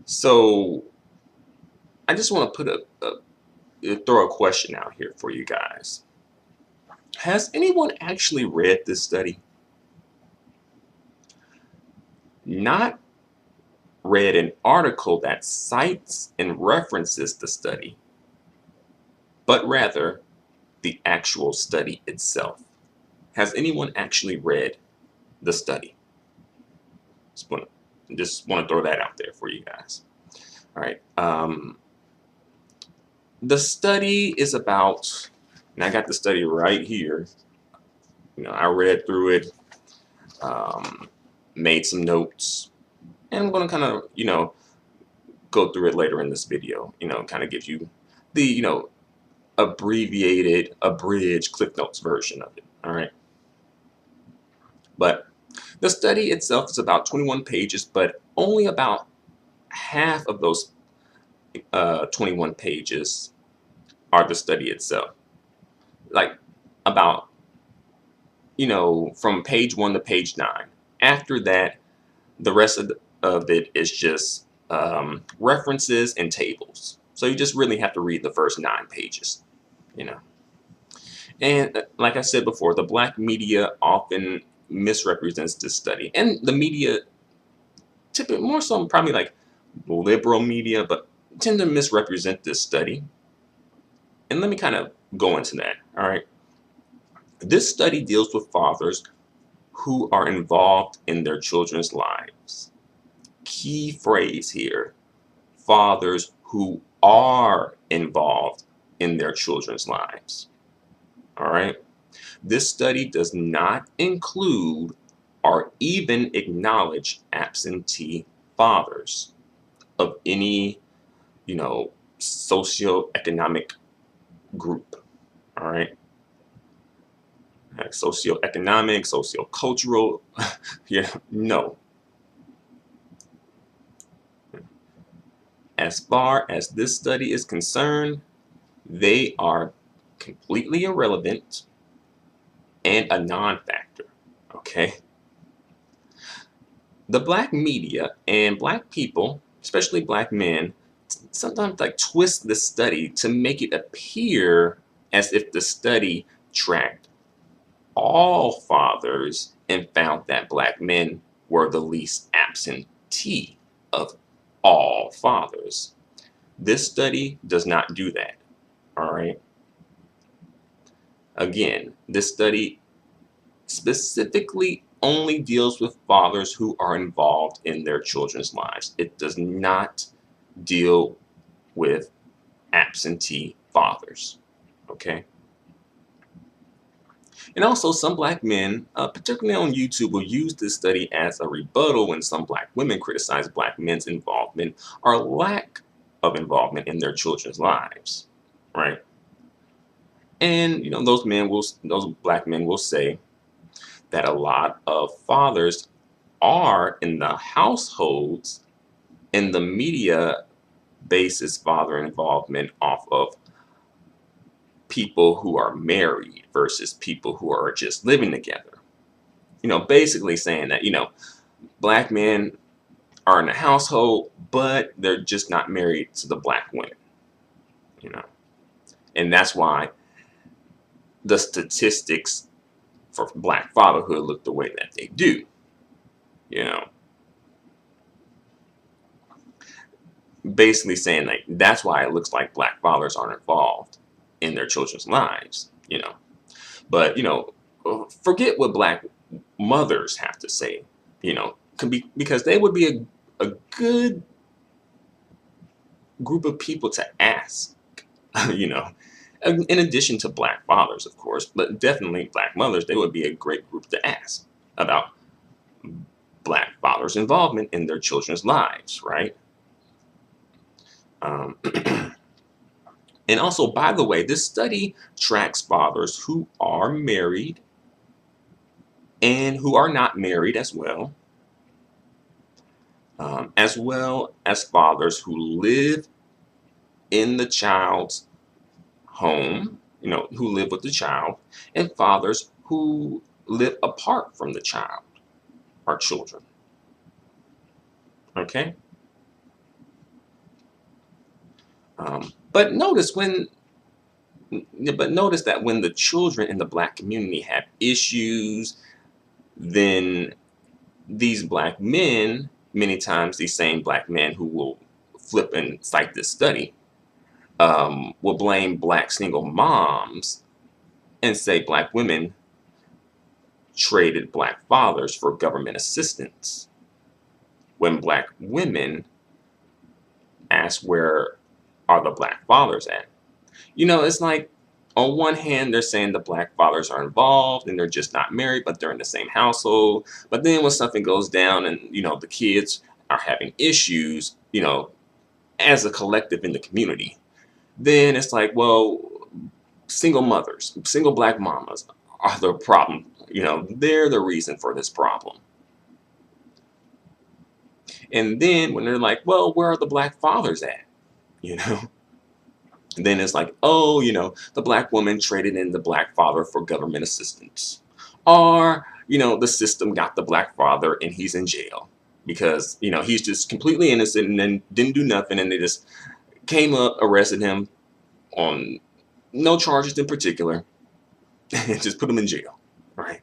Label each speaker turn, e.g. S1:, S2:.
S1: So I just want to throw a question out here for you guys. Has anyone actually read this study? Not read an article that cites and references the study, but rather the actual study itself. Has anyone actually read the study? Just want to throw that out there for you guys. All right. The study is about, and I got the study right here. I read through it, made some notes, and I'm going to kind of, go through it later in this video. Kind of give you the, abbreviated, abridged Cliff Notes version of it. All right. But the study itself is about 21 pages, but only about half of those 21 pages are the study itself. Like about, from page 1 to page 9. After that, the rest of it is just references and tables. So you just really have to read the first 9 pages, And like I said before, the black media often misrepresents this study. And the media, typically more so probably like liberal media, but tend to misrepresent this study. And let me kind of go into that, all right? This study deals with fathers who are involved in their children's lives. Key phrase here, fathers who are involved in their children's lives. All right. This study does not include or even acknowledge absentee fathers of any, socioeconomic group. All right. Socioeconomic, sociocultural. Yeah, no. As far as this study is concerned, they are completely irrelevant and a non-factor. Okay. The black media and black people, especially black men, sometimes like twist the study to make it appear as if the study tracked all fathers and found that black men were the least absentee of all fathers. This study does not do that. All right. Again, this study specifically only deals with fathers who are involved in their children's lives. It does not deal with absentee fathers. Okay. And also, some black men, particularly on YouTube, will use this study as a rebuttal when some black women criticize black men's involvement or lack of involvement in their children's lives. Right. And those black men will say that a lot of fathers are in the households, and the media bases father involvement off of people who are married versus people who are just living together. Basically saying that, black men are in the household, but they're just not married to the black women, you know. And that's why the statistics for black fatherhood look the way that they do, you know. Basically saying like that's why it looks like black fathers aren't involved in their children's lives, But forget what black mothers have to say, because they would be a good group of people to ask, you know. In addition to black fathers, of course, but definitely black mothers, they would be a great group to ask about black fathers' involvement in their children's lives, right? Um, and also, by the way, this study tracks fathers who are married and who are not married as well as fathers who live in the child's home, who live with the child, and fathers who live apart from the child or children. Okay? But notice when but notice that when the children in the black community have issues, then these black men, many times these same black men who will flip and cite this study, will blame black single moms and say black women traded black fathers for government assistance. When black women ask where are the black fathers at? It's like on one hand, they're saying the black fathers are involved and they're just not married, but they're in the same household. But then when something goes down and, the kids are having issues, as a collective in the community, then it's like, well, single mothers, single black mamas are the problem. They're the reason for this problem. And then when they're like, well, where are the black fathers at? You know, then it's like, oh, the black woman traded in the black father for government assistance. Or, the system got the black father and he's in jail because, he's just completely innocent and then didn't do nothing. And they just came up, arrested him on no charges in particular, and just put him in jail. Right.